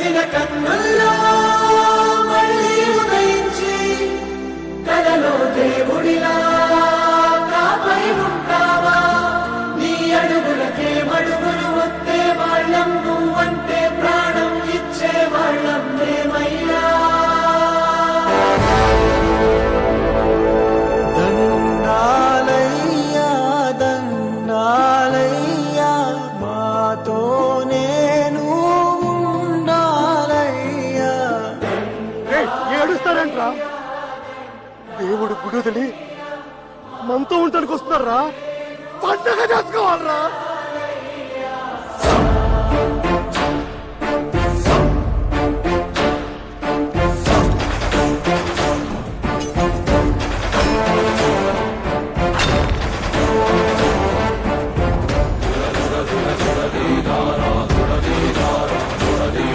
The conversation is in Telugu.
మెరిసిన కన్నుల్లో మళ్ళీ ఉదయించి కలలో దేవుడిలా కాపై ఉంటావా నీ అడుగులకే మడుగులు వస్తే వాళ్ళం నువ్వంటే ప్రాణం ఇచ్చే వాళ్ళం మేమయ్యా దండాలయ్యా దండాలయ్యా మాతో నేను ఉండాలయ్యా ఏడుస్తారంట్రా దేవుడు గుడి వదిలి మనతో ఉండడానికి వస్తున్నారా పండగ చేసుకోవాలరా